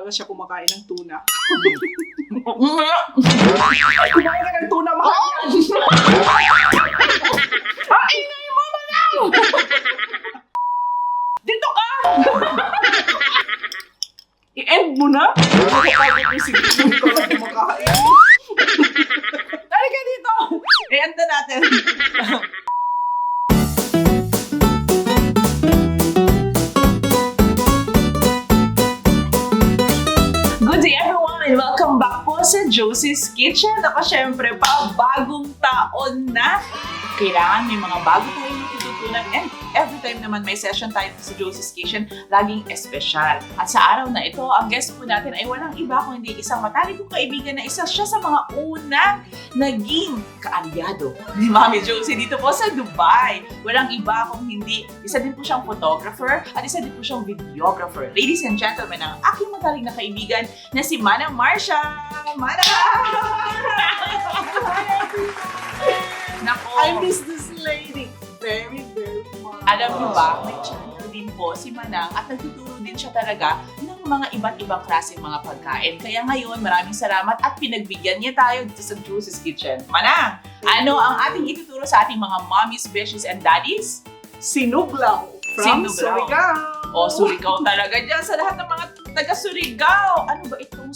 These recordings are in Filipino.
talaga siya kumakain ng tuna. Ay, kumain ka ng tuna, mahal yan! Ay, ingay mo, Manang! Dito ka! I-end mo na? Nakakagod yung sigilin ko na kumakain. Dali ka dito! I-end na natin. Good day everyone and welcome back po sa Josie's Kitchen. Ako syempre pa, bagong taon na. Kailangan may mga bago tayong natututunan and every time naman may session tayo sa Josie's Kitchen, laging espesyal. At sa araw na ito, ang guest po natin ay walang iba kung hindi isang matalik kong kaibigan na isa siya sa mga unang naging kaalyado ni Mami Josie dito po sa Dubai. Walang iba kung hindi, isa din po siyang photographer at isa din po siyang videographer. Ladies and gentlemen, ang aking matalik na kaibigan na si Manang Marcia! Manang! Nako! I miss this lady very, very much. Alam niyo ba, may channel din po si Manang at nagtuturo din siya talaga ng mga iba't ibang klaseng mga pagkain. Kaya ngayon, maraming salamat at pinagbigyan niya tayo dito sa Josie's Kitchen. Manang, ano ang ating ituturo sa ating mga mommies, beshies, and daddies? Sinuglaw from Surigao. O, Surigao talaga dyan sa lahat ng mga taga-Surigao. Ano ba itong,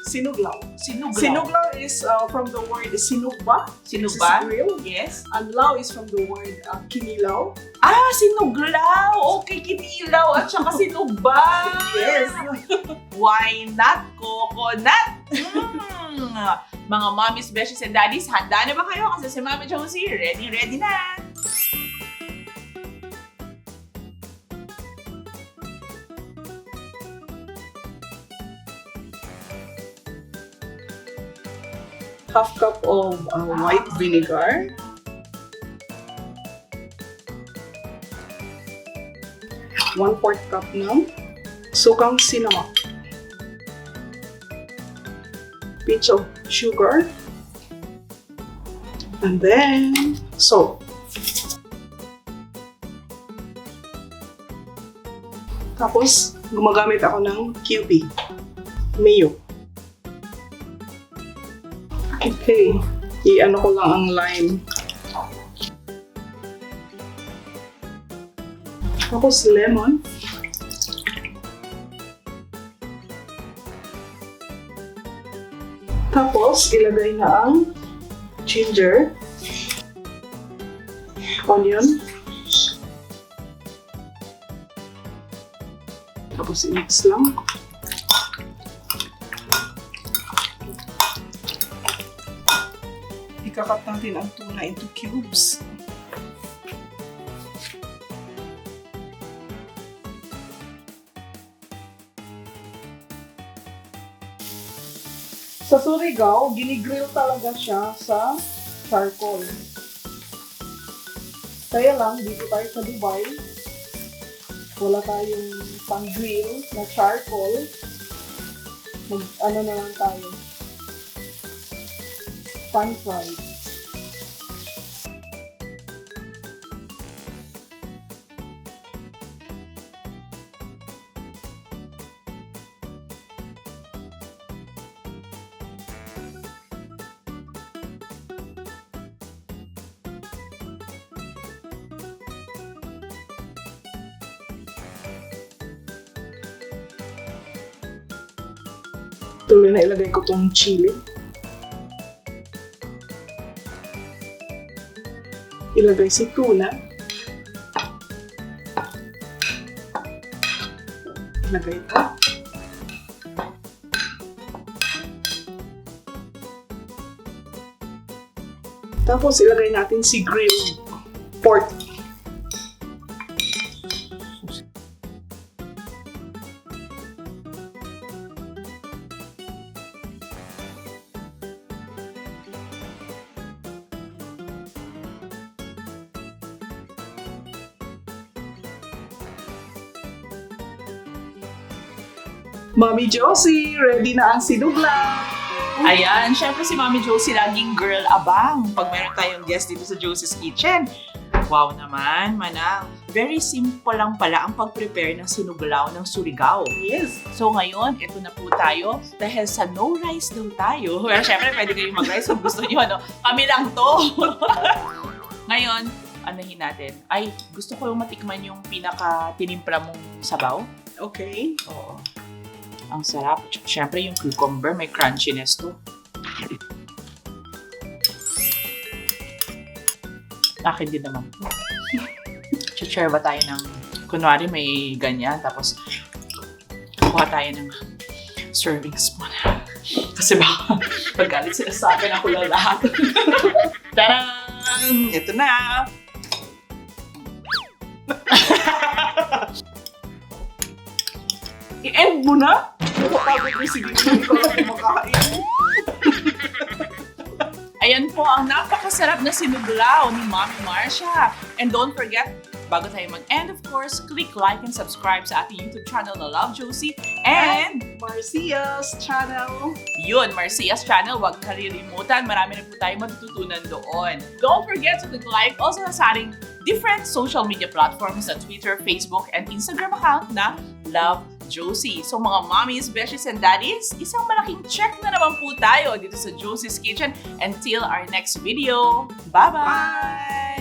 Sinuglaw. Sinuglaw. Sinuglaw is from the word Sinugba. Sinugba? This is grill. Yes. And law is from the word Kinilaw. Ah, Sinuglaw! Okay, Kinilaw at saka Sinugba! Yes. Why not coconut? Mga mommies, beshies, and daddies, handa na ba kayo? Kasi si Mami Josie, ready na! Half cup of white vinegar. 1/4 cup ng Sukang Sinamak. Pinch of sugar. And then salt. Tapos, gumagamit ako ng QP. Mayo. Okay. I-ano ko lang ang lime. Tapos lemon. Tapos, ilagay na ang ginger. Onion. Tapos, i-mix lang. Ikakat natin ang tuna into cubes. Sa Surigao, ginigrill talaga siya sa charcoal. Kaya lang, dito tayo sa Dubai, wala tayong pang-grill na charcoal. Ano na lang tayo. Pan-fried. Tuloy na ilagay ko tong chili. Ilagay si tuna. Ilagay ito. Tapos ilagay natin si grilled pork. Mami Josie, ready na ang Sinuglaw! Ayan, syempre si Mami Josie laging girl abang pag meron tayong guest dito sa Josie's Kitchen. Wow naman, Manang. Very simple lang pala ang pag-prepare ng sinuglaw ng Surigao. Yes. So ngayon, ito na po tayo. Dahil sa no rice daw tayo. Well, syempre, pwede kayong mag-rice kung gusto nyo. Ano? Kami lang to. Ngayon, anahin natin. Ay, gusto ko yung matikman yung pinaka-tinimpla mong sabaw. Okay. Oo. Ang sarap. Syempre, yung cucumber, may crunchiness to. Akin din naman. Share ba tayo ng, kunwari may ganyan, tapos kuha tayo ng serving spoon. Kasi baka paggalit sila sa akin, ako lang lahat. Tarang! Ito na! I-end mo na? Napapagod mo, sige, hindi ko lang kumakain. Ayan po ang napakasarap na sinuglaw ni Mami Marcia. And don't forget, bago tayo mag-end, of course, click like and subscribe sa ating YouTube channel na Love Josie. And Marcia's channel. yun, Marcia's channel, huwag kalilimutan. Marami na po tayo matututunan doon. Don't forget to click like also sa ating different social media platforms sa Twitter, Facebook, and Instagram account na Love Josie. So mga mommies, besties, and daddies, isang malaking check na naman po tayo dito sa Josie's Kitchen. Until our next video. Bye-bye! Bye!